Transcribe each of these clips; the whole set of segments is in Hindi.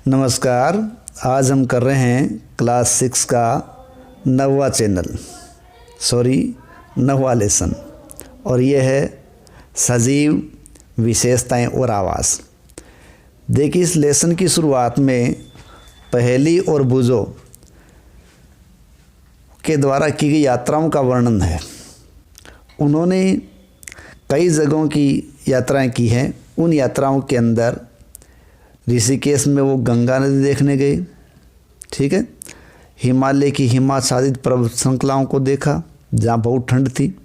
नमस्कार। आज हम कर रहे हैं क्लास 6 का 9वां लेसन और ये है सजीव विशेषताएं और आवास। देखिए, इस लेसन की शुरुआत में पहेली और बुझो के द्वारा की गई यात्राओं का वर्णन है। उन्होंने कई जगहों की यात्राएं की हैं। उन यात्राओं के अंदर ऋषिकेश में वो गंगा नदी देखने गए, ठीक है। हिमालय की हिमाच्छादित पर्वत श्रृंखलाओं को देखा जहाँ बहुत ठंड थी,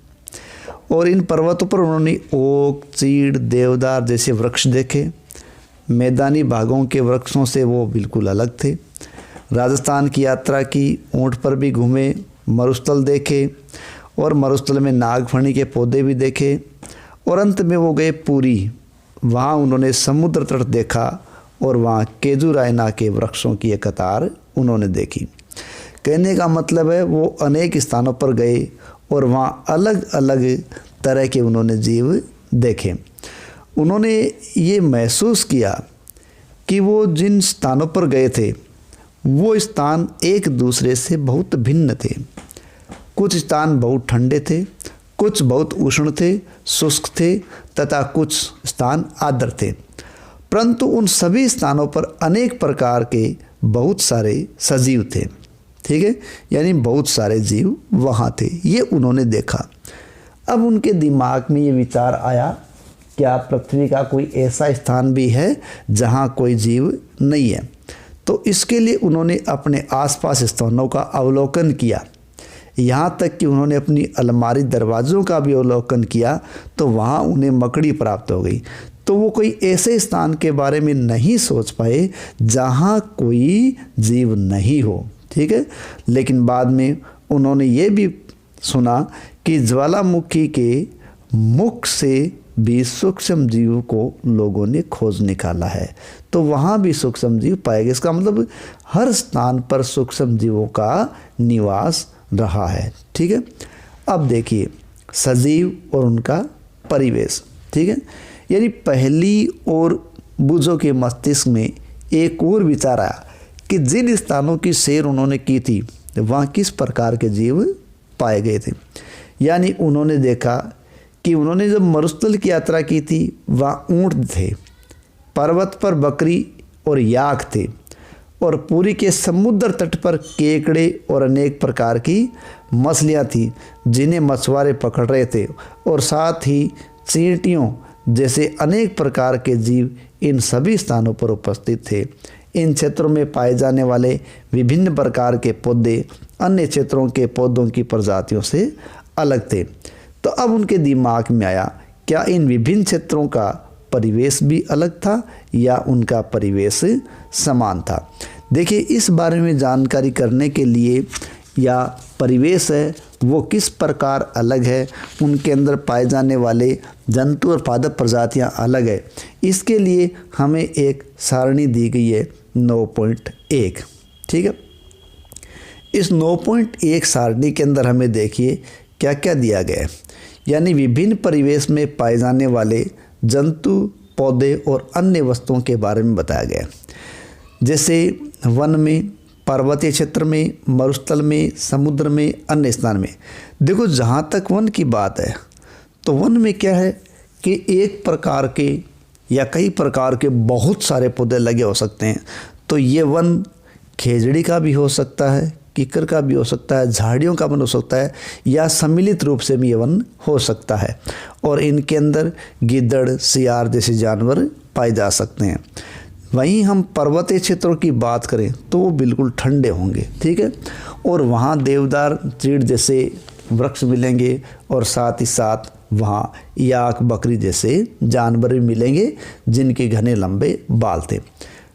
और इन पर्वतों पर उन्होंने ओक, चीड़, देवदार जैसे वृक्ष देखे। मैदानी भागों के वृक्षों से वो बिल्कुल अलग थे। राजस्थान की यात्रा की, ऊंट पर भी घूमे, मरुस्थल देखे और मरुस्थल में नागफणी के पौधे भी देखे, और अंत में वो गए पुरी। वहाँ उन्होंने समुद्र तट देखा और वहाँ केजुरायना के वृक्षों की एक कतार उन्होंने देखी। कहने का मतलब है वो अनेक स्थानों पर गए और वहाँ अलग अलग तरह के उन्होंने जीव देखे। उन्होंने ये महसूस किया कि वो जिन स्थानों पर गए थे वो स्थान एक दूसरे से बहुत भिन्न थे। कुछ स्थान बहुत ठंडे थे, कुछ बहुत उष्ण थे, शुष्क थे, तथा कुछ स्थान आर्द्र थे। परंतु उन सभी स्थानों पर अनेक प्रकार के बहुत सारे सजीव थे, ठीक है, यानी बहुत सारे जीव वहाँ थे। ये उन्होंने देखा। अब उनके दिमाग में ये विचार आया, क्या पृथ्वी का कोई ऐसा स्थान भी है जहाँ कोई जीव नहीं है? तो इसके लिए उन्होंने अपने आसपास स्थानों का अवलोकन किया। यहाँ तक कि उन्होंने अपनी अलमारी दरवाज़ों का भी अवलोकन किया, तो वहाँ उन्हें मकड़ी प्राप्त हो गई। तो वो कोई ऐसे स्थान के बारे में नहीं सोच पाए जहाँ कोई जीव नहीं हो, ठीक है। लेकिन बाद में उन्होंने ये भी सुना कि ज्वालामुखी के मुख से भी सूक्ष्म जीव को लोगों ने खोज निकाला है, तो वहाँ भी सूक्ष्म जीव पाए गए। इसका मतलब हर स्थान पर सूक्ष्म जीवों का निवास रहा है, ठीक है। अब देखिए सजीव और उनका परिवेश, ठीक है। यानी पहेली और बुझो के मस्तिष्क में एक और विचार आया कि जिन स्थानों की सैर उन्होंने की थी वहाँ किस प्रकार के जीव पाए गए थे। यानी उन्होंने देखा कि उन्होंने जब मरुस्थल की यात्रा की थी वहाँ ऊँट थे, पर्वत पर बकरी और याक थे, और पुरी के समुद्र तट पर केकड़े और अनेक प्रकार की मछलियाँ थी जिन्हें मछुआरे पकड़ रहे थे, और साथ ही चींटियों जैसे अनेक प्रकार के जीव इन सभी स्थानों पर उपस्थित थे। इन क्षेत्रों में पाए जाने वाले विभिन्न प्रकार के पौधे अन्य क्षेत्रों के पौधों की प्रजातियों से अलग थे। तो अब उनके दिमाग में आया, क्या इन विभिन्न क्षेत्रों का परिवेश भी अलग था या उनका परिवेश समान था? देखिए, इस बारे में जानकारी करने के लिए या परिवेश है वो किस प्रकार अलग है, उनके अंदर पाए जाने वाले जंतु और पादप प्रजातियां अलग है, इसके लिए हमें एक सारणी दी गई है 9.1, ठीक है। इस 9.1 सारणी के अंदर हमें देखिए क्या क्या दिया गया है। यानी विभिन्न परिवेश में पाए जाने वाले जंतु, पौधे और अन्य वस्तुओं के बारे में बताया गया है। जैसे वन में, पर्वतीय क्षेत्र में, मरुस्थल में, समुद्र में, अन्य स्थान में। देखो, जहाँ तक वन की बात है तो वन में क्या है कि एक प्रकार के या कई प्रकार के बहुत सारे पौधे लगे हो सकते हैं। तो ये वन खेजड़ी का भी हो सकता है, कीकर का भी हो सकता है, झाड़ियों का वन हो सकता है, या सम्मिलित रूप से भी ये वन हो सकता है। और इनके अंदर गिद्धड़, सियार जैसे जानवर पाए जा सकते हैं। वहीं हम पर्वतीय क्षेत्रों की बात करें तो वो बिल्कुल ठंडे होंगे, ठीक है, और वहाँ देवदार, चीड़ जैसे वृक्ष मिलेंगे, और साथ ही साथ वहाँ याक, बकरी जैसे जानवर भी मिलेंगे जिनके घने लंबे बाल थे।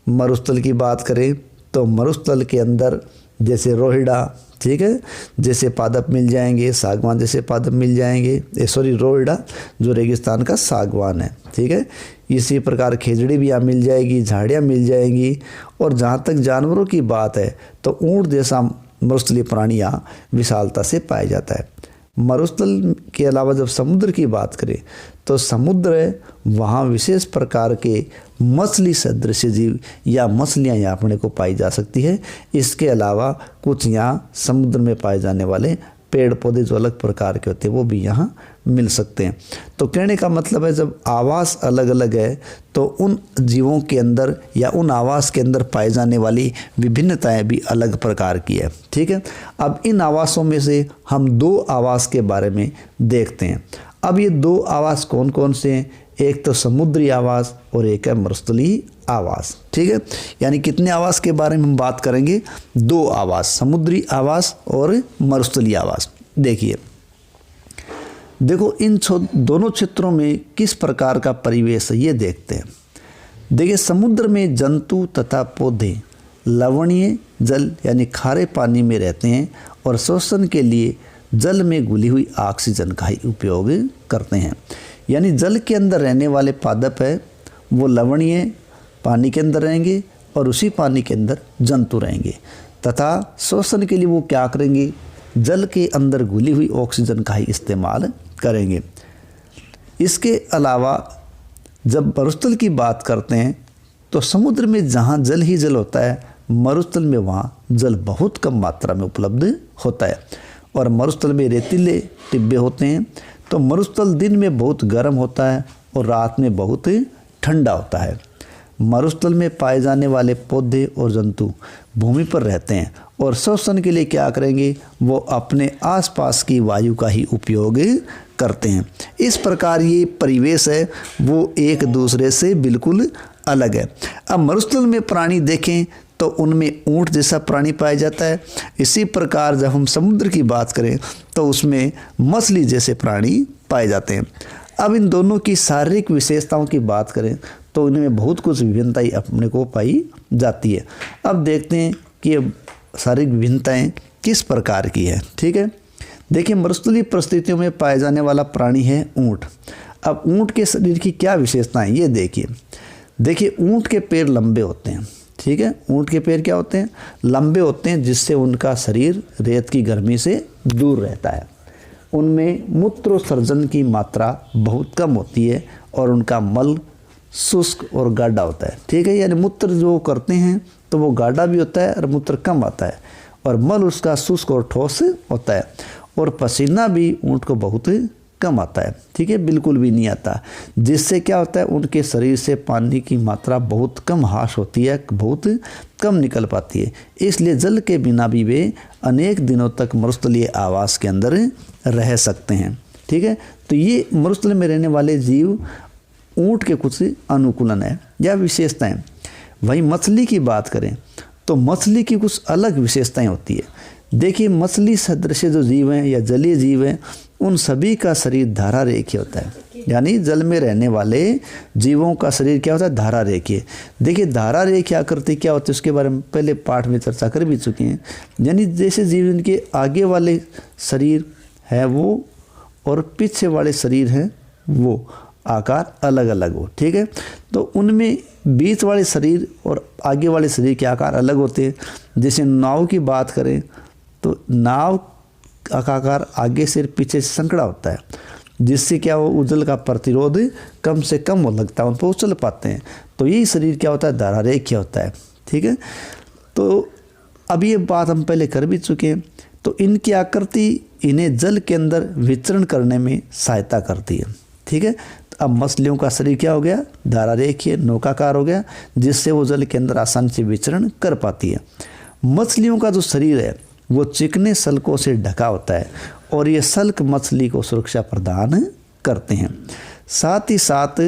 मरुस्थल की बात करें तो मरुस्थल के अंदर जैसे रोहिड़ा, ठीक है, जैसे पादप मिल जाएंगे, सागवान जैसे पादप मिल जाएंगे, रोहिड़ा जो रेगिस्तान का सागवान है, ठीक है। इसी प्रकार खेजड़ी भी यहाँ मिल जाएगी, झाड़ियाँ मिल जाएंगी। और जहाँ तक जानवरों की बात है तो ऊँट जैसा मरुस्थलीय प्राणी यहाँ विशालता से पाया जाता है। मरुस्थल के अलावा जब समुद्र की बात करें तो समुद्र है, वहाँ विशेष प्रकार के मछली सदृश जीव या मछलियाँ यहाँ अपने को पाई जा सकती है। इसके अलावा कुछ यहाँ समुद्र में पाए जाने वाले पेड़ पौधे जो अलग प्रकार के होते हैं वो भी यहाँ मिल सकते हैं। तो कहने का मतलब है जब आवास अलग अलग है तो उन जीवों के अंदर या उन आवास के अंदर पाए जाने वाली विभिन्नताएं भी अलग प्रकार की है। ठीक है, अब इन आवासों में से हम 2 आवास के बारे में देखते हैं। अब ये 2 आवास कौन कौन से हैं? एक तो समुद्री आवास और एक है मरुस्थलीय आवास। ठीक है, यानी कितने आवास के बारे में हम बात करेंगे? 2 आवास, समुद्री आवास और मरुस्थलीय आवास। देखो इन दोनों क्षेत्रों में किस प्रकार का परिवेश है ये देखते हैं। देखिए समुद्र में जंतु तथा पौधे लवणीय जल यानी खारे पानी में रहते हैं और श्वसन के लिए जल में घुली हुई ऑक्सीजन का ही उपयोग करते हैं। यानी जल के अंदर रहने वाले पादप है वो लवणीय पानी के अंदर रहेंगे और उसी पानी के अंदर जंतु रहेंगे तथा श्वसन के लिए वो क्या करेंगे? जल के अंदर घुली हुई ऑक्सीजन का ही इस्तेमाल करेंगे। इसके अलावा जब मरुस्थल की बात करते हैं तो समुद्र में जहाँ जल ही जल होता है, मरुस्थल में वहाँ जल बहुत कम मात्रा में उपलब्ध होता है। और मरुस्थल में रेतीले टिब्बे होते हैं। तो मरुस्थल दिन में बहुत गर्म होता है और रात में बहुत ठंडा होता है। मरुस्थल में पाए जाने वाले पौधे और जंतु भूमि पर रहते हैं और श्वसन के लिए क्या करेंगे? वो अपने आसपास की वायु का ही उपयोग करते हैं। इस प्रकार ये परिवेश है वो एक दूसरे से बिल्कुल अलग है। अब मरुस्थल में प्राणी देखें तो उनमें ऊंट जैसा प्राणी पाया जाता है। इसी प्रकार जब हम समुद्र की बात करें तो उसमें मछली जैसे प्राणी पाए जाते हैं। अब इन दोनों की शारीरिक विशेषताओं की बात करें तो इनमें बहुत कुछ विभिन्नताएं अपने को पाई जाती है। अब देखते हैं कि ये शारीरिक विभिन्नताएं किस प्रकार की है। ठीक है, देखिए मरुस्थलीय परिस्थितियों में पाए जाने वाला प्राणी है ऊंट। अब ऊंट के शरीर की क्या विशेषताएं ये देखिए ऊंट के पैर लंबे होते हैं। ठीक है, ऊंट के पैर क्या होते हैं? लंबे होते हैं, जिससे उनका शरीर रेत की गर्मी से दूर रहता है। उनमें मूत्रोत्सर्जन की मात्रा बहुत कम होती है और उनका मल शुष्क और गाढ़ा होता है। ठीक है, यानी मूत्र जो करते हैं तो वो गाढ़ा भी होता है और मूत्र कम आता है और मल उसका शुष्क और ठोस होता है और पसीना भी ऊंट को बहुत कम आता है। ठीक है, बिल्कुल भी नहीं आता, जिससे क्या होता है उनके शरीर से पानी की मात्रा बहुत कम ह्रास होती है, बहुत कम निकल पाती है। इसलिए जल के बिना भी वे अनेक दिनों तक मरुस्थलीय आवास के अंदर रह सकते हैं। ठीक है, तो ये मरुस्थल में रहने वाले जीव ऊंट के कुछ अनुकूलन है या विशेषताएं। वहीं मछली की बात करें तो मछली की कुछ अलग विशेषताएं होती है। देखिए मछली सदृश जो जीव हैं या जलीय जीव हैं उन सभी का शरीर धारा रेखीय होता है। यानी जल में रहने वाले जीवों का शरीर क्या होता है? धारा रेखीय। देखिए धारा रेखीय आकृति क्या होती है उसके बारे में पहले पाठ में चर्चा कर भी चुके हैं। यानी जैसे जीव इनके आगे वाले शरीर है वो और पीछे वाले शरीर हैं वो आकार अलग अलग हो। ठीक है, तो उनमें बीच वाले शरीर और आगे वाले शरीर के आकार अलग होते हैं। जैसे नाव की बात करें तो नाव का आकार आगे से पीछे से संकड़ा होता है, जिससे क्या वो उजल का प्रतिरोध कम से कम हो लगता है, उन पर उछल पाते हैं। तो यही शरीर क्या होता है? धारा रेखीय होता है। ठीक है, तो अब ये बात हम पहले कर भी चुके हैं। तो इनकी आकृति इन्हें जल के अंदर विचरण करने में सहायता करती है। ठीक है, तो अब मछलियों का शरीर क्या हो गया? धारा रेखीय नौकाकार हो गया, जिससे वो जल के अंदर आसानी से विचरण कर पाती है। मछलियों का जो शरीर है वो चिकने सल्कों से ढका होता है और ये सल्क मछली को सुरक्षा प्रदान करते हैं। साथ ही साथ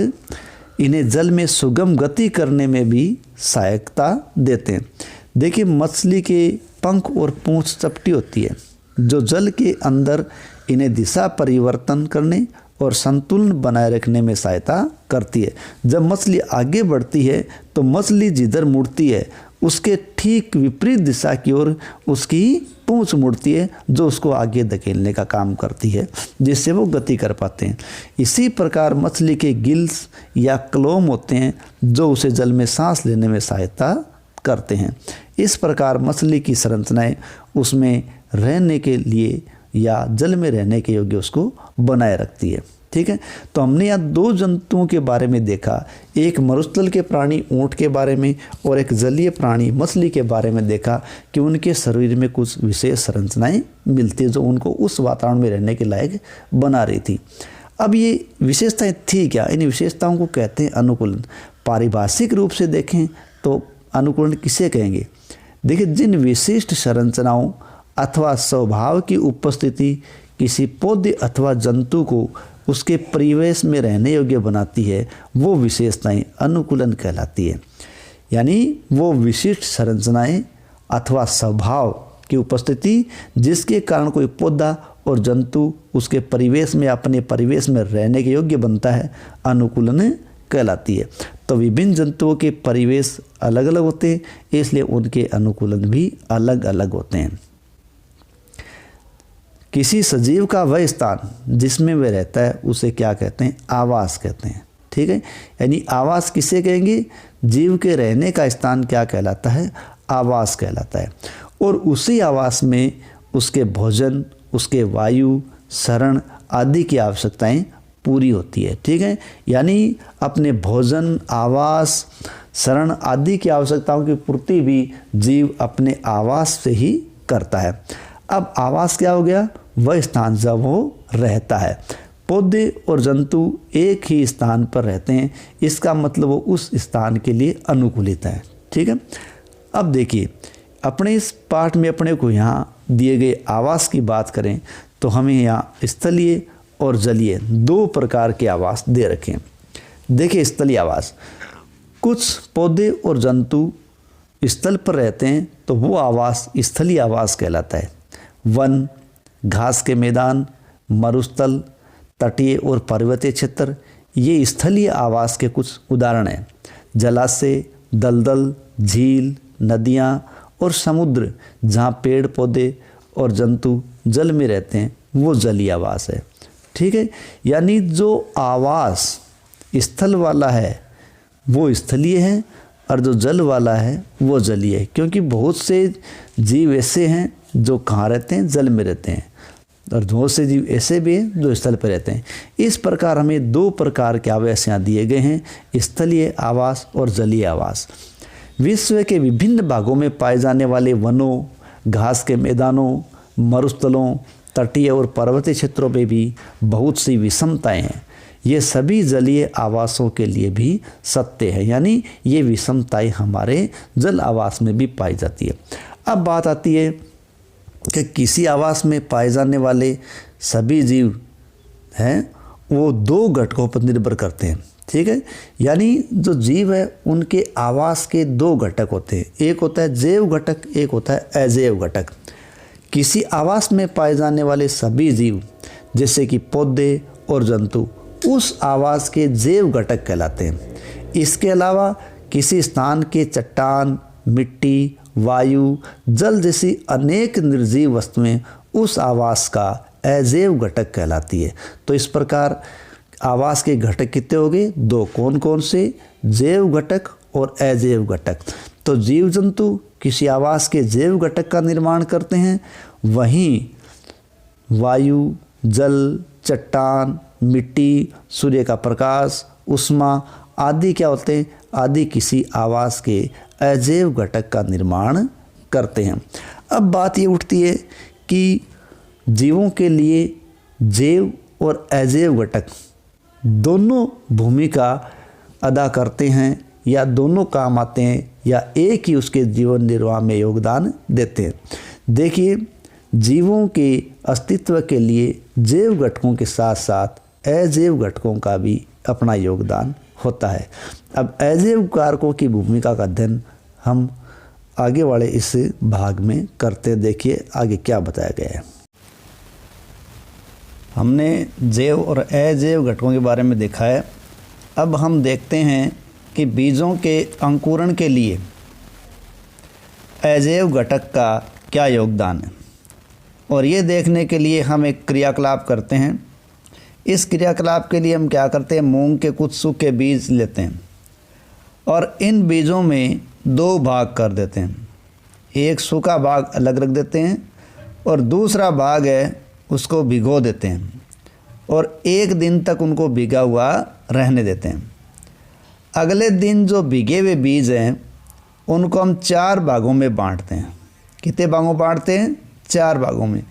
इन्हें जल में सुगम गति करने में भी सहायता देते हैं। देखिए मछली के पंख और पूंछ चपटी होती है जो जल के अंदर इन्हें दिशा परिवर्तन करने और संतुलन बनाए रखने में सहायता करती है। जब मछली आगे बढ़ती है तो मछली जिधर मुड़ती है उसके ठीक विपरीत दिशा की ओर उसकी पूंछ मुड़ती है, जो उसको आगे धकेलने का काम करती है, जिससे वो गति कर पाते हैं। इसी प्रकार मछली के गिल्स या क्लोम होते हैं जो उसे जल में सांस लेने में सहायता करते हैं। इस प्रकार मछली की संरचनाएं उसमें रहने के लिए या जल में रहने के योग्य उसको बनाए रखती है। ठीक है, तो हमने यहाँ दो जंतुओं के बारे में देखा, एक मरुस्थल के प्राणी ऊंट के बारे में और एक जलीय प्राणी मछली के बारे में देखा कि उनके शरीर में कुछ विशेष संरचनाएं मिलती है जो उनको उस वातावरण में रहने के लायक बना रही थी। अब ये विशेषताएं थी क्या, इन विशेषताओं को कहते हैं अनुकूलन। पारिभाषिक रूप से देखें तो अनुकूलन किसे कहेंगे? देखिए, जिन विशिष्ट संरचनाओं अथवा स्वभाव की उपस्थिति किसी पौधे अथवा जंतु को उसके परिवेश में रहने योग्य बनाती है वो विशेषताएं अनुकूलन कहलाती है। यानी वो विशिष्ट संरचनाएं अथवा स्वभाव की उपस्थिति जिसके कारण कोई पौधा और जंतु उसके परिवेश में अपने परिवेश में रहने के योग्य बनता है, अनुकूलन कहलाती है। तो विभिन्न जंतुओं के परिवेश अलग अलग होते हैं, इसलिए उनके अनुकूलन भी अलग अलग होते हैं। किसी सजीव का वह स्थान जिसमें वह रहता है उसे क्या कहते हैं? आवास कहते हैं। ठीक है, यानी आवास किसे कहेंगे? जीव के रहने का स्थान क्या कहलाता है? आवास कहलाता है। और उसी आवास में उसके भोजन, उसके वायु, शरण आदि की आवश्यकताएं पूरी होती है। ठीक है, यानी अपने भोजन, आवास, शरण आदि की आवश्यकताओं की पूर्ति भी जीव अपने आवास से ही करता है। अब आवास क्या हो गया? वह स्थान जब वो रहता है। पौधे और जंतु एक ही स्थान पर रहते हैं, इसका मतलब वो उस स्थान के लिए अनुकूलित है। ठीक है, अब देखिए अपने इस पाठ में अपने को यहाँ दिए गए आवास की बात करें तो हमें यहाँ स्थलीय और जलीय दो प्रकार के आवास दे रखे हैं। देखिए, स्थलीय आवास, कुछ पौधे और जंतु स्थल पर रहते हैं तो वो आवास स्थलीय आवास कहलाता है। वन, घास के मैदान, मरुस्थल, तटीय और पर्वतीय क्षेत्र ये स्थलीय आवास के कुछ उदाहरण हैं। जलाशय, दलदल, झील, नदियाँ और समुद्र जहाँ पेड़ पौधे और जंतु जल में रहते हैं वो जलीय आवास है। ठीक है, यानी जो आवास स्थल वाला है वो स्थलीय है और जो जल वाला है वो जलीय है, क्योंकि बहुत से जीव ऐसे हैं जो कहाँ रहते हैं? जल में रहते हैं, और बहुत से जीव ऐसे भी हैं जो स्थल पर रहते हैं। इस प्रकार हमें दो प्रकार के आवास यहाँ दिए गए हैं, स्थलीय आवास और जलीय आवास। विश्व के विभिन्न भागों में पाए जाने वाले वनों, घास के मैदानों, मरुस्थलों, तटीय और पर्वतीय क्षेत्रों में भी बहुत सी विषमताएं हैं। ये सभी जलीय आवासों के लिए भी सत्य है, यानी ये विषमताएं हमारे जल आवास में भी पाई जाती है। अब बात आती है कि किसी आवास में पाए जाने वाले सभी जीव हैं वो दो घटकों पर निर्भर करते हैं। ठीक है, यानी जो जीव है उनके आवास के दो घटक होते हैं, एक होता है जैव घटक, एक होता है अजैव घटक। किसी आवास में पाए जाने वाले सभी जीव जैसे कि पौधे और जंतु उस आवास के जैव घटक कहलाते हैं। इसके अलावा किसी स्थान के चट्टान, मिट्टी, वायु, जल जैसी अनेक निर्जीव वस्तुएं उस आवास का अजैव घटक कहलाती है। तो इस प्रकार आवास के घटक कितने हो गए? दो। कौन कौन से? जैव घटक और अजैव घटक। तो जीव जंतु किसी आवास के जैव घटक का निर्माण करते हैं, वहीं वायु, जल, चट्टान, मिट्टी, सूर्य का प्रकाश, ऊष्मा आदि क्या होते हैं? आदि किसी आवास के अजैव घटक का निर्माण करते हैं। अब बात ये उठती है कि जीवों के लिए जैव और अजैव घटक दोनों भूमिका अदा करते हैं या दोनों काम आते हैं या एक ही उसके जीवन निर्वाह में योगदान देते हैं। देखिए, जीवों के अस्तित्व के लिए जैव घटकों के साथ साथ अजैव घटकों का भी अपना योगदान होता है। अब अजैव कारकों की भूमिका का अध्ययन हम आगे वाले इस भाग में करते हैं। देखिए आगे क्या बताया गया है। हमने जैव और अजैव घटकों के बारे में देखा है। अब हम देखते हैं कि बीजों के अंकुरण के लिए अजैव घटक का क्या योगदान है, और ये देखने के लिए हम एक क्रियाकलाप करते हैं। इस क्रियाकलाप के लिए हम क्या करते हैं? मूंग के कुछ सूखे बीज लेते हैं और इन बीजों में दो भाग कर देते हैं। एक सूखा भाग अलग रख देते हैं और दूसरा भाग है उसको भिगो देते हैं और 1 दिन तक उनको भिगा हुआ रहने देते हैं। अगले दिन जो भिगे हुए बीज हैं उनको हम 4 भागों में बांटते हैं। कितने भागों में बांटते हैं? 4 भागों में।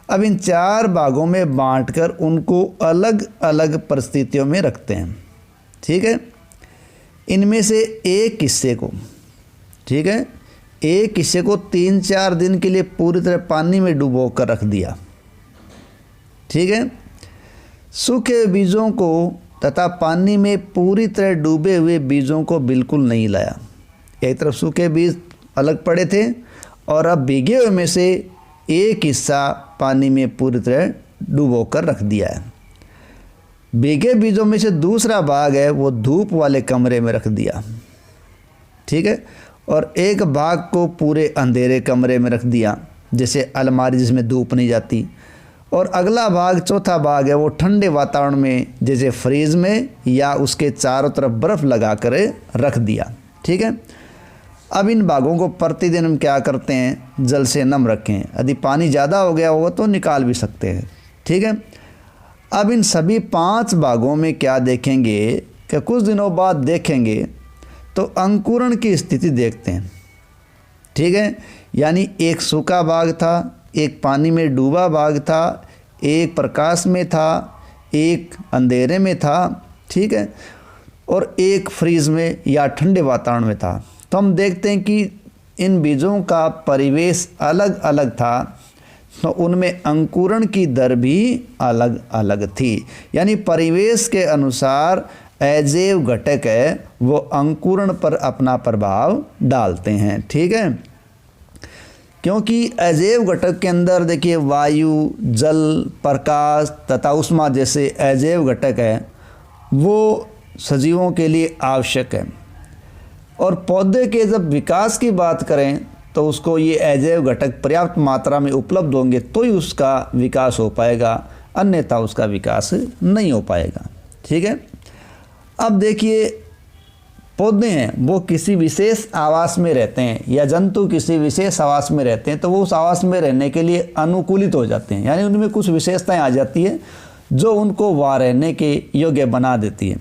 अब इन 4 भागों में बांटकर उनको अलग अलग परिस्थितियों में रखते हैं। ठीक है, इनमें से एक हिस्से को, ठीक है, एक हिस्से को 3-4 दिन के लिए पूरी तरह पानी में डुबो कर रख दिया। ठीक है, सूखे बीजों को तथा पानी में पूरी तरह डूबे हुए बीजों को बिल्कुल नहीं लाया। एक तरफ सूखे बीज अलग पड़े थे और अब भीगे हुए में से एक हिस्सा पानी में पूरी तरह डुबो कर रख दिया है। भीगे बीजों में से दूसरा भाग है वो धूप वाले कमरे में रख दिया। ठीक है, और एक भाग को पूरे अंधेरे कमरे में रख दिया, जैसे अलमारी जिसमें धूप नहीं जाती। और अगला भाग, चौथा भाग है वो ठंडे वातावरण में, जैसे फ्रीज में या उसके चारों तरफ बर्फ़ लगा कर रख दिया। ठीक है, अब इन भागों को प्रतिदिन हम क्या करते हैं? जल से नम रखें। यदि पानी ज़्यादा हो गया होगा तो निकाल भी सकते हैं। ठीक है, अब इन सभी 5 भागों में क्या देखेंगे कि कुछ दिनों बाद देखेंगे तो अंकुरण की स्थिति देखते हैं। ठीक है, यानी एक सूखा भाग था, एक पानी में डूबा भाग था, एक प्रकाश में था, एक अंधेरे में था। ठीक है, और एक फ्रीज में या ठंडे वातावरण में था। तो हम देखते हैं कि इन बीजों का परिवेश अलग अलग था, तो उनमें अंकुरण की दर भी अलग अलग थी। यानी परिवेश के अनुसार अजैव घटक है वो अंकुरण पर अपना प्रभाव डालते हैं। ठीक है, क्योंकि अजैव घटक के अंदर देखिए वायु, जल, प्रकाश तथा ऊष्मा जैसे अजैव घटक है वो सजीवों के लिए आवश्यक है। और पौधे के जब विकास की बात करें तो उसको ये अजैव घटक पर्याप्त मात्रा में उपलब्ध होंगे तो ही उसका विकास हो पाएगा, अन्यथा उसका विकास नहीं हो पाएगा। ठीक है, अब देखिए पौधे हैं वो किसी विशेष आवास में रहते हैं या जंतु किसी विशेष आवास में रहते हैं तो वो उस आवास में रहने के लिए अनुकूलित हो जाते हैं। यानी उनमें कुछ विशेषताएं आ जाती है जो उनको वहाँ रहने के योग्य बना देती है।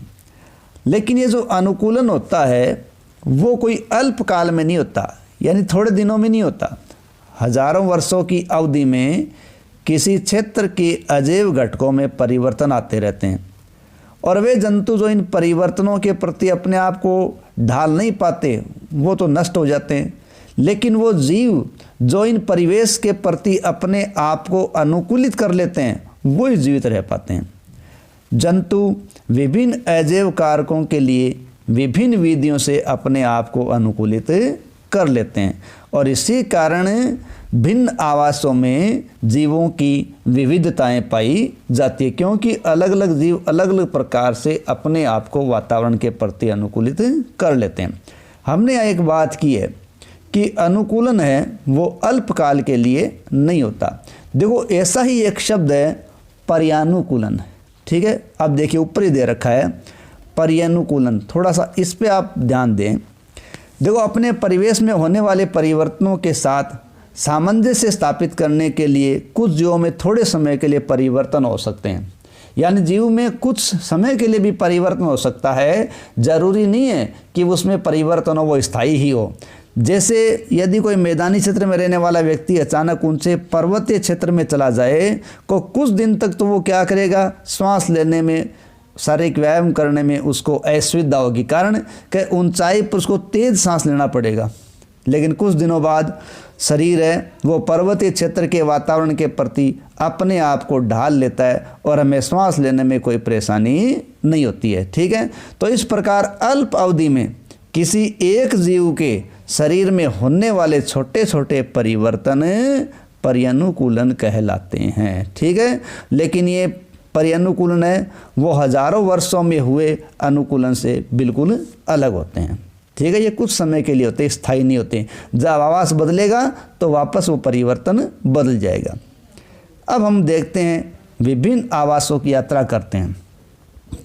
लेकिन ये जो अनुकूलन होता है वो कोई अल्पकाल में नहीं होता, यानी थोड़े दिनों में नहीं होता। हजारों वर्षों की अवधि में किसी क्षेत्र के अजैव घटकों में परिवर्तन आते रहते हैं और वे जंतु जो इन परिवर्तनों के प्रति अपने आप को ढाल नहीं पाते वो तो नष्ट हो जाते हैं। लेकिन वो जीव जो इन परिवेश के प्रति अपने आप को अनुकूलित कर लेते हैं वो ही जीवित रह पाते हैं। जंतु विभिन्न अजैव कारकों के लिए विभिन्न विधियों से अपने आप को अनुकूलित कर लेते हैं और इसी कारण भिन्न आवासों में जीवों की विविधताएं पाई जाती है, क्योंकि अलग अलग जीव अलग अलग प्रकार से अपने आप को वातावरण के प्रति अनुकूलित कर लेते हैं। हमने यहाँ एक बात की है कि अनुकूलन है वो अल्पकाल के लिए नहीं होता। देखो ऐसा ही एक शब्द है पर्यानुकूलन। ठीक है, अब देखिए ऊपर ही दे रखा है पर्यानुकूलन, थोड़ा सा इस पे आप ध्यान दें। देखो अपने परिवेश में होने वाले परिवर्तनों के साथ सामंजस्य स्थापित करने के लिए कुछ जीवों में थोड़े समय के लिए परिवर्तन हो सकते हैं। यानी जीव में कुछ समय के लिए भी परिवर्तन हो सकता है, जरूरी नहीं है कि उसमें परिवर्तन हो वो स्थायी ही हो। जैसे यदि कोई मैदानी क्षेत्र में रहने वाला व्यक्ति अचानक उनसे पर्वतीय क्षेत्र में चला जाए तो कुछ दिन तक तो वो क्या करेगा, श्वास लेने में, शारीरिक व्यायाम करने में उसको असुविधा होगी, कारण कि ऊंचाई पर उसको तेज सांस लेना पड़ेगा। लेकिन कुछ दिनों बाद शरीर है वो पर्वतीय क्षेत्र के वातावरण के प्रति अपने आप को ढाल लेता है और हमें श्वास लेने में कोई परेशानी नहीं होती है। ठीक है, तो इस प्रकार अल्प अवधि में किसी एक जीव के शरीर में होने वाले छोटे छोटे परिवर्तन पर्यानुकूलन कहलाते हैं। ठीक है, लेकिन ये पर्यानुकूलन है वो हजारों वर्षों में हुए अनुकूलन से बिल्कुल अलग होते हैं। ठीक है, ये कुछ समय के लिए होते हैं, स्थायी नहीं होते। जब आवास बदलेगा तो वापस वो परिवर्तन बदल जाएगा। अब हम देखते हैं विभिन्न आवासों की यात्रा करते हैं।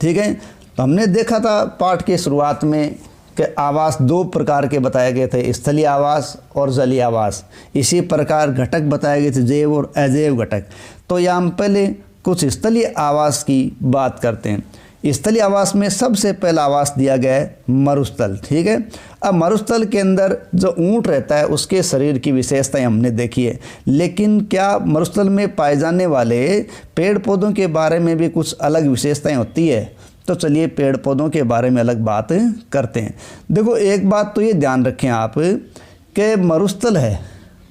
ठीक है, तो हमने देखा था पाठ के शुरुआत में कि आवास 2 प्रकार के बताए गए थे, स्थलीय आवास और जलीय आवास। इसी प्रकार घटक बताए गए थे, जैव और अजैव घटक। तो तो यहाँ हम पहले कुछ स्थलीय आवास की बात करते हैं। स्थलीय आवास में सबसे पहला आवास दिया गया है मरुस्थल। ठीक है, अब मरुस्थल के अंदर जो ऊंट रहता है उसके शरीर की विशेषताएं हमने देखी है, लेकिन क्या मरुस्थल में पाए जाने वाले पेड़ पौधों के बारे में भी कुछ अलग विशेषताएं होती है? तो चलिए पेड़ पौधों के बारे में अलग बात करते हैं। देखो, एक बात तो ये ध्यान रखें आप कि मरुस्थल है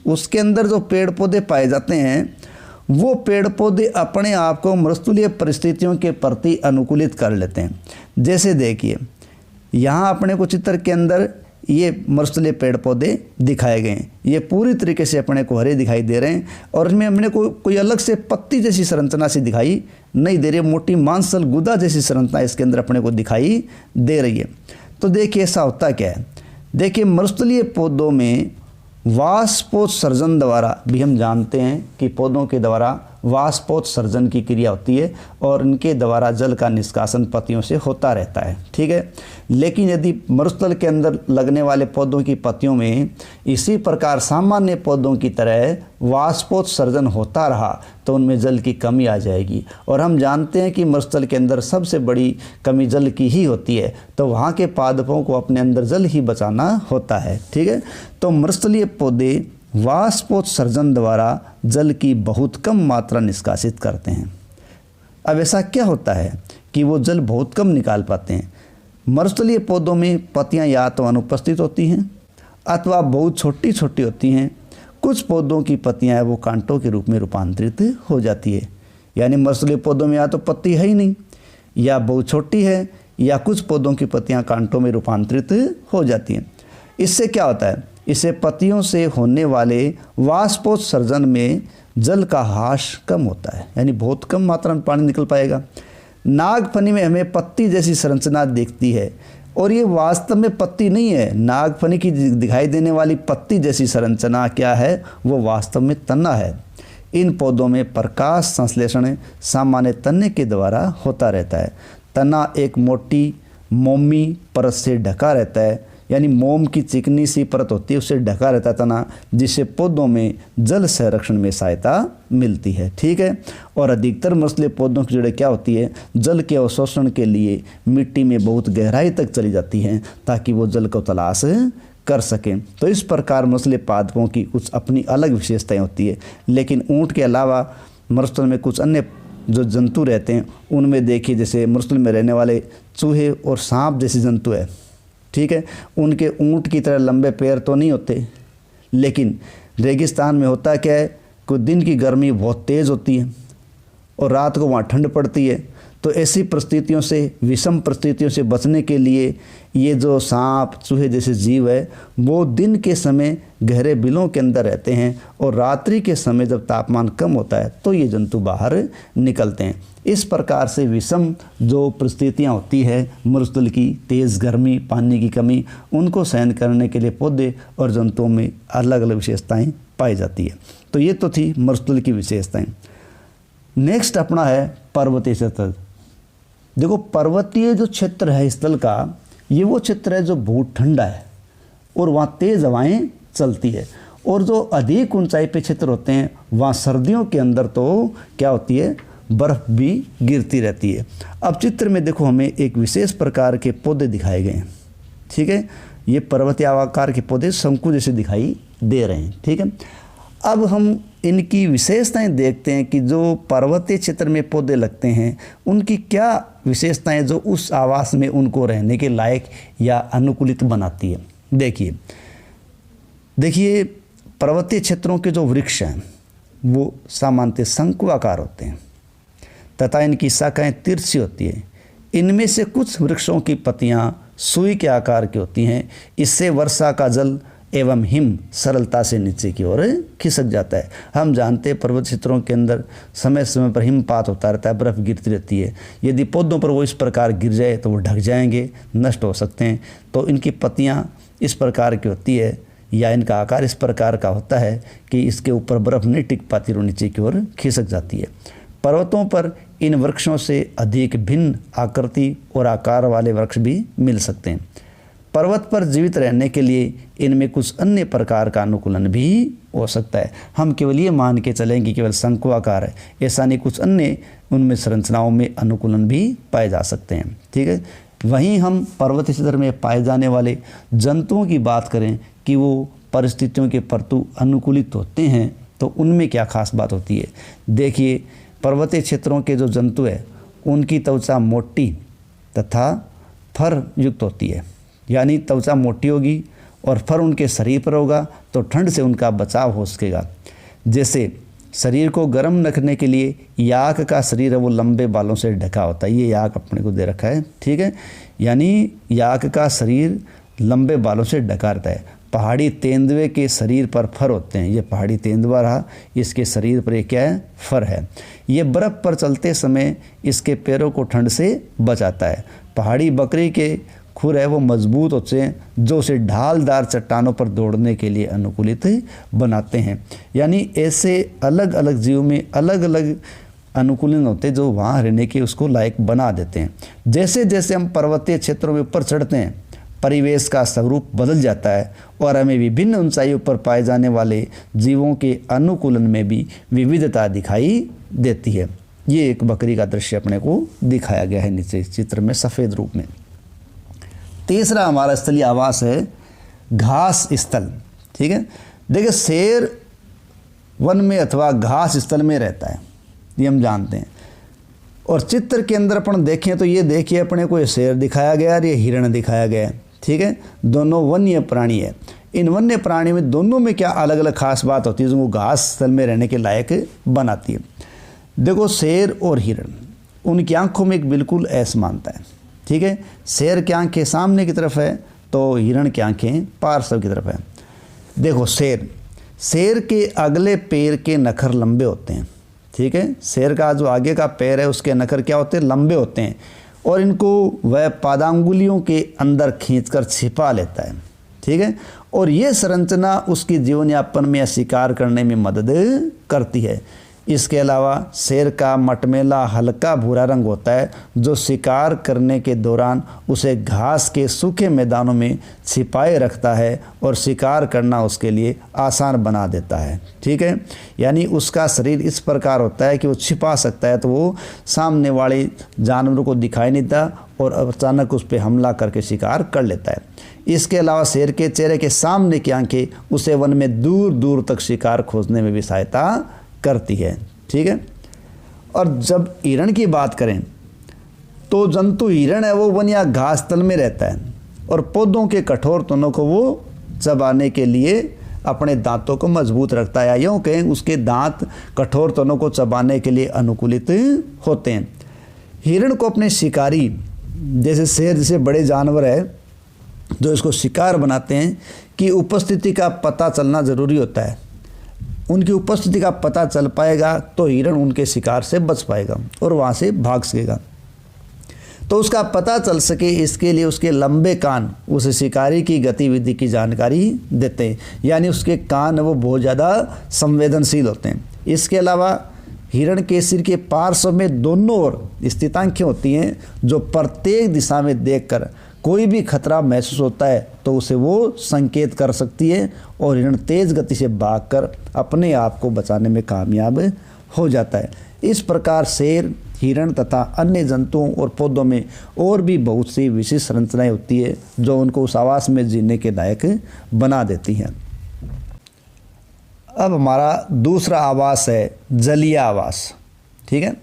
उसके अंदर जो पेड़ पौधे पाए जाते हैं वो पेड़ पौधे अपने आप को मरुस्थलीय परिस्थितियों के प्रति अनुकूलित कर लेते हैं। जैसे देखिए, यहाँ अपने को चित्र के अंदर ये मरुस्थलीय पेड़ पौधे दिखाए गए हैं। ये पूरी तरीके से अपने को हरे दिखाई दे रहे हैं और इसमें अपने को कोई अलग से पत्ती जैसी संरचना सी दिखाई नहीं दे रही है। मोटी मांसल गुदा जैसी संरचना इसके अंदर अपने को दिखाई दे रही है। तो देखिए ऐसा होता क्या है, देखिए मरुस्थलीय पौधों में वाष्पोत्सर्जन द्वारा भी हम जानते हैं कि पौधों के द्वारा वाष्पोत्सर्जन की क्रिया होती है और इनके द्वारा जल का निष्कासन पत्तियों से होता रहता है। ठीक है, लेकिन यदि मरुस्थल के अंदर लगने वाले पौधों की पत्तियों में इसी प्रकार सामान्य पौधों की तरह वाष्पोत्सर्जन होता रहा तो उनमें जल की कमी आ जाएगी। और हम जानते हैं कि मरुस्थल के अंदर सबसे बड़ी कमी जल की ही होती है, तो वहाँ के पादपों को अपने अंदर जल ही बचाना होता है। ठीक है, तो मरुस्थलीय पौधे वाष्पोत्सर्जन द्वारा जल की बहुत कम मात्रा निष्कासित करते हैं। अब ऐसा क्या होता है कि वो जल बहुत कम निकाल पाते हैं? मरुस्थलीय पौधों में पत्तियां या तो अनुपस्थित होती हैं अथवा बहुत छोटी छोटी होती हैं। कुछ पौधों की पत्तियां हैं वो कांटों के रूप में रूपांतरित हो जाती है। यानी मरुस्थलीय पौधों में या तो पत्ती है ही नहीं, या बहुत छोटी है, या कुछ पौधों की पत्तियां कांटों में रूपांतरित हो जाती हैं। इससे क्या होता है, इससे पत्तियों से होने वाले वाष्पोत्सर्जन में जल का ह्रास कम होता है, यानी बहुत कम मात्रा में पानी निकल पाएगा। नागफनी में हमें पत्ती जैसी संरचना दिखती है और ये वास्तव में पत्ती नहीं है। नागफनी की दिखाई देने वाली पत्ती जैसी संरचना क्या है, वो वास्तव में तना है। इन पौधों में प्रकाश संश्लेषण सामान्य तने के द्वारा होता रहता है। तना एक मोटी मोमी परत से ढका रहता है, यानी मोम की चिकनी सी परत होती है उससे ढका रहता है तना, जिससे पौधों में जल संरक्षण में सहायता मिलती है। ठीक है, और अधिकतर मरुस्थलीय पौधों की जड़ें क्या होती है, जल के अवशोषण के लिए मिट्टी में बहुत गहराई तक चली जाती हैं ताकि वो जल को तलाश कर सकें। तो इस प्रकार मरुस्थलीय पादपों की कुछ अपनी अलग विशेषताएं होती है। लेकिन ऊँट के अलावा मरुस्थल में कुछ अन्य जो जंतु रहते हैं उनमें देखिए, जैसे मरुस्थल में रहने वाले चूहे और सांप जैसे जंतु है। ठीक है, उनके ऊंट की तरह लंबे पैर तो नहीं होते, लेकिन रेगिस्तान में होता क्या है, कुछ दिन की गर्मी बहुत तेज़ होती है और रात को वहाँ ठंड पड़ती है। तो ऐसी परिस्थितियों से, विषम परिस्थितियों से बचने के लिए ये जो सांप चूहे जैसे जीव है वो दिन के समय गहरे बिलों के अंदर रहते हैं और रात्रि के समय जब तापमान कम होता है तो ये जंतु बाहर निकलते हैं। इस प्रकार से विषम जो परिस्थितियाँ होती है मरुस्थल की, तेज़ गर्मी, पानी की कमी, उनको सहन करने के लिए पौधे और जंतुओं में अलग अलग विशेषताएँ पाई जाती है। तो ये तो थी मरुस्थल की विशेषताएँ। नेक्स्ट अपना है पर्वतीय क्षेत्र। देखो, पर्वतीय जो क्षेत्र है स्थल का, ये वो क्षेत्र है जो बहुत ठंडा है और वहाँ तेज़ हवाएं चलती है। और जो अधिक ऊंचाई पे क्षेत्र होते हैं वहाँ सर्दियों के अंदर तो क्या होती है, बर्फ़ भी गिरती रहती है। अब चित्र में देखो हमें एक विशेष प्रकार के पौधे दिखाए गए हैं। ठीक है, ये पर्वतीय आकार के पौधे शंकु जैसे दिखाई दे रहे हैं। ठीक है, अब हम इनकी विशेषताएं देखते हैं कि जो पर्वतीय क्षेत्र में पौधे लगते हैं उनकी क्या विशेषताएं जो उस आवास में उनको रहने के लायक या अनुकूलित बनाती है। देखिए पर्वतीय क्षेत्रों के जो वृक्ष हैं वो सामान्यतः शंकु आकार होते हैं तथा इनकी शाखाएं तिरछी होती है। इनमें से कुछ वृक्षों की पत्तियां सुई के आकार की होती हैं। इससे वर्षा का जल एवं हिम सरलता से नीचे की ओर खिसक जाता है। हम जानते हैं पर्वत क्षेत्रों के अंदर समय समय पर हिमपात होता रहता है, बर्फ़ गिरती रहती है। यदि पौधों पर वो इस प्रकार गिर जाए तो वो ढक जाएंगे, नष्ट हो सकते हैं। तो इनकी पत्तियां इस प्रकार की होती है या इनका आकार इस प्रकार का होता है कि इसके ऊपर बर्फ़ नहीं टिक पाती, वो नीचे की ओर खिसक जाती है। पर्वतों पर इन वृक्षों से अधिक भिन्न आकृति और आकार वाले वृक्ष भी मिल सकते हैं। पर्वत पर जीवित रहने के लिए इनमें कुछ अन्य प्रकार का अनुकूलन भी हो सकता है। हम केवल ये मान के चलें कि केवल शंक्वाकार है, ऐसा नहीं, कुछ अन्य उनमें संरचनाओं में अनुकूलन भी पाए जा सकते हैं। ठीक है, वहीं हम पर्वतीय क्षेत्र में पाए जाने वाले जंतुओं की बात करें कि वो परिस्थितियों के प्रति अनुकूलित होते हैं, तो उनमें क्या खास बात होती है। देखिए, पर्वतीय क्षेत्रों के जो जंतु है उनकी त्वचा मोटी तथा फर युक्त होती है, यानी त्वचा मोटी होगी और फर उनके शरीर पर होगा तो ठंड से उनका बचाव हो सकेगा। जैसे शरीर को गर्म रखने के लिए याक का शरीर है वो लंबे बालों से ढका होता है, ये याक अपने को दे रखा है। ठीक है, यानी याक का शरीर लंबे बालों से ढका रहता है। पहाड़ी तेंदुए के शरीर पर फर होते हैं, ये पहाड़ी तेंदुआ रहा, इसके शरीर पर ये क्या है, फर है। ये बर्फ़ पर चलते समय इसके पैरों को ठंड से बचाता है। पहाड़ी बकरी के खुर है वो मजबूत होते हैं जो उसे ढालदार चट्टानों पर दौड़ने के लिए अनुकूलित बनाते हैं। यानी ऐसे अलग अलग जीवों में अलग अलग अनुकूलन होते हैं जो वहाँ रहने के उसको लायक बना देते हैं। जैसे जैसे हम पर्वतीय क्षेत्रों में ऊपर चढ़ते हैं परिवेश का स्वरूप बदल जाता है और हमें विभिन्न ऊंचाइयों पर पाए जाने वाले जीवों के अनुकूलन में भी विविधता दिखाई देती है। ये एक बकरी का दृश्य अपने को दिखाया गया है नीचे चित्र में सफ़ेद रूप में। तीसरा हमारा स्थलीय आवास है घास स्थल। ठीक है, देखिए शेर वन में अथवा घास स्थल में रहता है, ये हम जानते हैं। और चित्र के अंदर अपन देखें तो ये देखिए अपने को ये शेर दिखाया गया और ये हिरण दिखाया गया है। ठीक है, दोनों वन्य प्राणी है। इन वन्य प्राणी में दोनों में क्या अलग अलग खास बात होती है जो घास स्थल में रहने के लायक बनाती है। देखो, शेर और हिरण, उनकी आंखों में एक बिल्कुल असमानता है। ठीक है, शेर की आंखें सामने की तरफ है तो हिरण की आंखें पार्श्व की तरफ है। देखो, शेर के अगले पैर के नखर लंबे होते हैं। ठीक है, शेर का जो आगे का पैर है उसके नखर क्या होते हैं, लंबे होते हैं और इनको वह पादांगुलियों के अंदर खींचकर छिपा लेता है। ठीक है, और ये संरचना उसकी जीवन यापन में या शिकार करने में मदद करती है। इसके अलावा शेर का मटमैला हल्का भूरा रंग होता है जो शिकार करने के दौरान उसे घास के सूखे मैदानों में छिपाए रखता है और शिकार करना उसके लिए आसान बना देता है। ठीक है, यानी उसका शरीर इस प्रकार होता है कि वो छिपा सकता है, तो वो सामने वाले जानवरों को दिखाई नहीं देता और अचानक उस पर हमला करके शिकार कर लेता है। इसके अलावा शेर के चेहरे के सामने की आंखें उसे वन में दूर दूर तक शिकार खोजने में भी सहायता करती है। ठीक है, और जब हिरण की बात करें तो जंतु हिरण है वो वन या घास तल में रहता है और पौधों के कठोर तनों को वो चबाने के लिए अपने दांतों को मजबूत रखता है, या यूँ कहें उसके दांत कठोर तनों को चबाने के लिए अनुकूलित होते हैं। हिरण को अपने शिकारी, जैसे शेर जैसे बड़े जानवर है जो इसको शिकार बनाते हैं, की उपस्थिति का पता चलना ज़रूरी होता है। उनकी उपस्थिति का पता चल पाएगा तो हिरण उनके शिकार से बच पाएगा और वहाँ से भाग सकेगा। तो उसका पता चल सके इसके लिए उसके लंबे कान उस शिकारी की गतिविधि की जानकारी देते हैं, यानी उसके कान वो बहुत ज़्यादा संवेदनशील होते हैं। इसके अलावा हिरण के सिर के पार्श्व में दोनों ओर स्थित आंखें होती हैं जो प्रत्येक दिशा में देखकर कोई भी खतरा महसूस होता है तो उसे वो संकेत कर सकती है और हिरण तेज़ गति से भागकर अपने आप को बचाने में कामयाब हो जाता है। इस प्रकार शेर, हिरण तथा अन्य जंतुओं और पौधों में और भी बहुत सी विशिष्ट संरचनाएं होती है जो उनको उस आवास में जीने के लायक बना देती हैं। अब हमारा दूसरा आवास है जलीय आवास। ठीक है,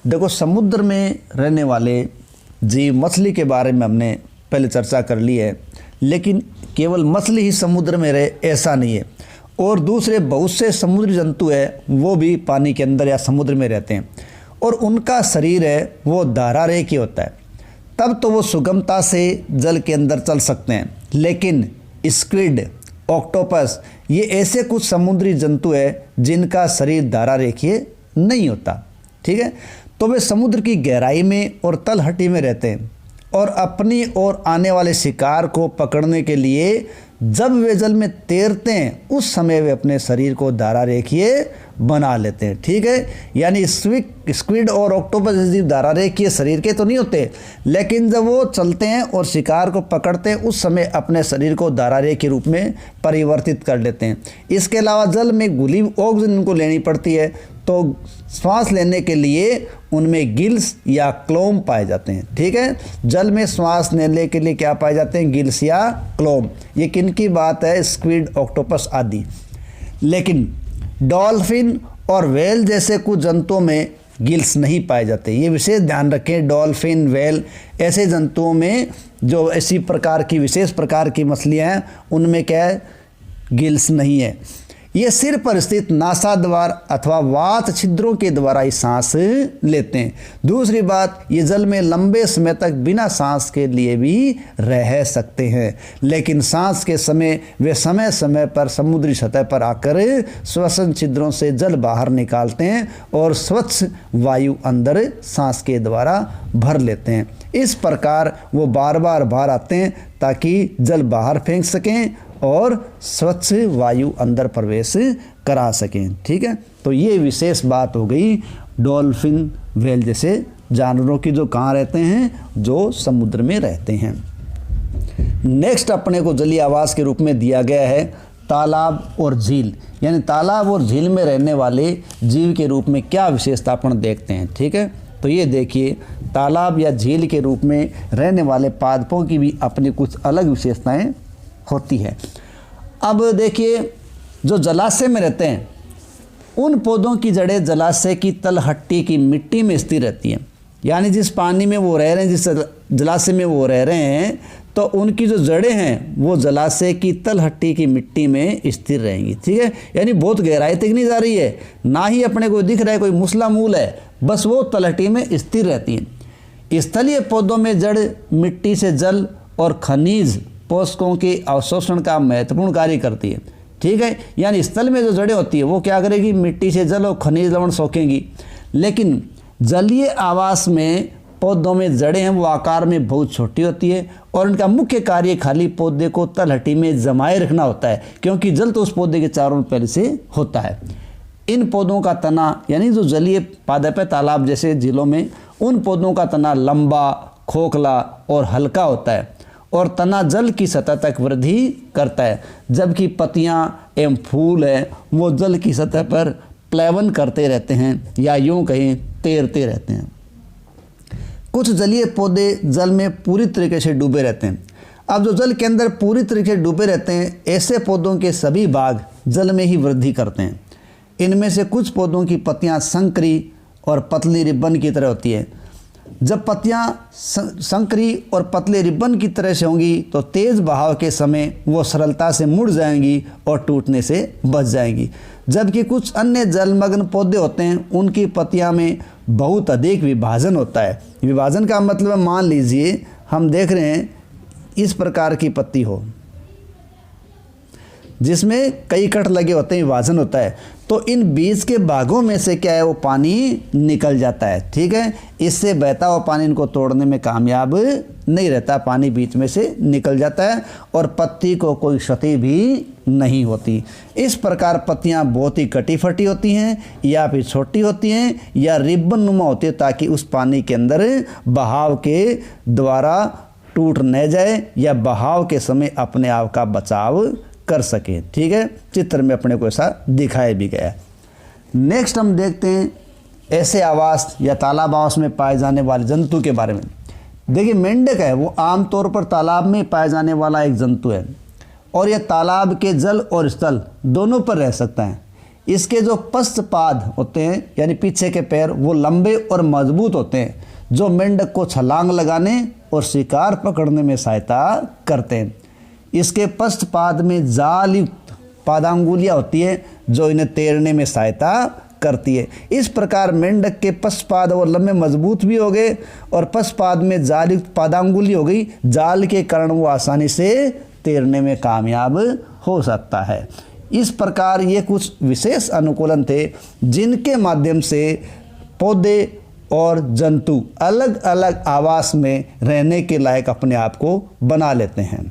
देखो, समुद्र में रहने वाले जीव, मछली के बारे में हमने पहले चर्चा कर ली है, लेकिन केवल मछली ही समुद्र में रहे ऐसा नहीं है, और दूसरे बहुत से समुद्री जंतु है वो भी पानी के अंदर या समुद्र में रहते हैं और उनका शरीर है वो धारारेखी होता है। तब तो वो सुगमता से जल के अंदर चल सकते हैं, लेकिन स्क्विड, ऑक्टोपस, ये ऐसे कुछ समुद्री जंतु है जिनका शरीर धारारेखीय नहीं होता। ठीक है, तो वे समुद्र की गहराई में और तलहटी में रहते हैं और अपनी ओर आने वाले शिकार को पकड़ने के लिए जब वे जल में तैरते हैं उस समय वे अपने शरीर को धारारेखीय बना लेते हैं। ठीक है, यानी स्क्विड और ऑक्टोपस जैसे धारारेखीय शरीर के तो नहीं होते, लेकिन जब वो चलते हैं और शिकार को पकड़ते हैं उस समय अपने शरीर को धारारेखीय रूप में परिवर्तित कर लेते हैं। इसके अलावा जल में घुली ऑक्सीजन उनको लेनी पड़ती है, तो श्वास लेने के लिए उनमें गिल्स या क्लोम पाए जाते हैं। ठीक है, जल में श्वास लेने के लिए क्या पाए जाते हैं? गिल्स या क्लोम। ये किन की बात है? स्क्विड, ऑक्टोपस आदि। लेकिन डॉल्फिन और व्हेल जैसे कुछ जंतुओं में गिल्स नहीं पाए जाते। ये विशेष ध्यान रखें, डॉल्फिन, व्हेल ऐसे जंतुओं में जो ऐसी प्रकार की विशेष प्रकार की मछलियाँ हैं उनमें क्या है? गिल्स नहीं है। ये सिर पर स्थित नासाद्वार अथवा वात छिद्रों के द्वारा ही सांस लेते हैं। दूसरी बात, ये जल में लंबे समय तक बिना सांस के लिए भी रह सकते हैं, लेकिन सांस के समय वे समय समय पर समुद्री सतह पर आकर श्वसन छिद्रों से जल बाहर निकालते हैं और स्वच्छ वायु अंदर सांस के द्वारा भर लेते हैं। इस प्रकार वो बार बार बाहर आते हैं ताकि जल बाहर फेंक सकें और स्वच्छ वायु अंदर प्रवेश करा सकें। ठीक है, तो ये विशेष बात हो गई डॉल्फिन, व्हेल जैसे जानवरों की जो कहाँ रहते हैं? जो समुद्र में रहते हैं। नेक्स्ट अपने को जलीय आवास के रूप में दिया गया है तालाब और झील, यानी तालाब और झील में रहने वाले जीव के रूप में क्या विशेषता अपन देखते हैं। ठीक है, तो ये देखिए, तालाब या झील के रूप में रहने वाले पादपों की भी अपनी कुछ अलग विशेषताएं होती है। अब देखिए, जो जलाशय में रहते हैं उन पौधों की जड़ें जलाशय की तलहट्टी की मिट्टी में स्थिर रहती हैं, यानी जिस पानी में वो रह रहे हैं, जिस जलाशय में वो रह रहे हैं, तो उनकी जो जड़ें हैं वो जलाशय की तलहट्टी की मिट्टी में स्थिर रहेंगी। ठीक है, यानी बहुत गहराई तक नहीं जा रही है, ना ही अपने को दिख रहा है कोई मुसला मूल है, बस वो तलहट्टी में स्थिर रहती हैं। स्थलीय पौधों में जड़ मिट्टी से जल और खनिज पोषकों के अवशोषण का महत्वपूर्ण कार्य करती है। ठीक है, यानी स्थल में जो जड़ें होती है वो क्या करेगी? मिट्टी से जल और खनिज लवण सोखेंगी। लेकिन जलीय आवास में पौधों में जड़ें हैं वो आकार में बहुत छोटी होती है और इनका मुख्य कार्य खाली पौधे को तलहटी में जमाए रखना होता है, क्योंकि जल तो उस पौधे के चारों पहले से होता है। इन पौधों का तना, यानी जो जलीय पादप है तालाब जैसे झीलों में, उन पौधों का तना लंबा, खोखला और हल्का होता है और तना जल की सतह तक वृद्धि करता है, जबकि पत्तियां एवं फूल हैं वो जल की सतह पर प्लावन करते रहते हैं या यूं कहें तैरते रहते हैं। कुछ जलीय पौधे जल में पूरी तरीके से डूबे रहते हैं। अब जो जल के अंदर पूरी तरीके से डूबे रहते हैं, ऐसे पौधों के सभी भाग जल में ही वृद्धि करते हैं। इनमें से कुछ पौधों की पत्तियां संकरी और पतली रिबन की तरह होती है। जब पत्तियां संकरी और पतले रिबन की तरह से होंगी तो तेज़ बहाव के समय वो सरलता से मुड़ जाएंगी और टूटने से बच जाएंगी, जबकि कुछ अन्य जलमग्न पौधे होते हैं उनकी पत्तियां में बहुत अधिक विभाजन होता है। विभाजन का मतलब मान लीजिए हम देख रहे हैं इस प्रकार की पत्ती हो जिसमें कई कट लगे होते हैं, विभाजन होता है, तो इन बीज के भागों में से क्या है वो पानी निकल जाता है। ठीक है, इससे बहता हुआ पानी इनको तोड़ने में कामयाब नहीं रहता, पानी बीच में से निकल जाता है और पत्ती को कोई क्षति भी नहीं होती। इस प्रकार पत्तियां बहुत ही कटी फटी होती हैं या फिर छोटी होती हैं या रिबन नुमा होती है, ताकि उस पानी के अंदर बहाव के द्वारा टूट न जाए या बहाव के समय अपने आप का बचाव कर सके। ठीक है, चित्र में अपने को ऐसा दिखाया भी गया है। नेक्स्ट हम देखते हैं ऐसे आवास या तालाब आवास में पाए जाने वाले जंतु के बारे में। देखिए, मेंढक है वो आमतौर पर तालाब में पाए जाने वाला एक जंतु है और यह तालाब के जल और स्थल दोनों पर रह सकता है। इसके जो पश्चपाद होते हैं यानी पीछे के पैर वो लंबे और मजबूत होते हैं, जो मेंढक को छलांग लगाने और शिकार पकड़ने में सहायता करते हैं। इसके पश्चपाद में जाल युक्त पादांगुलियाँ होती है जो इन्हें तैरने में सहायता करती है। इस प्रकार मेंढक के पश्चपाद और लंबे मजबूत भी हो गए और पश्चपाद में जाल युक्त पादांगुली हो गई, जाल के कारण वो आसानी से तैरने में कामयाब हो सकता है। इस प्रकार ये कुछ विशेष अनुकूलन थे जिनके माध्यम से पौधे और जंतु अलग अलग आवास में रहने के लायक अपने आप को बना लेते हैं।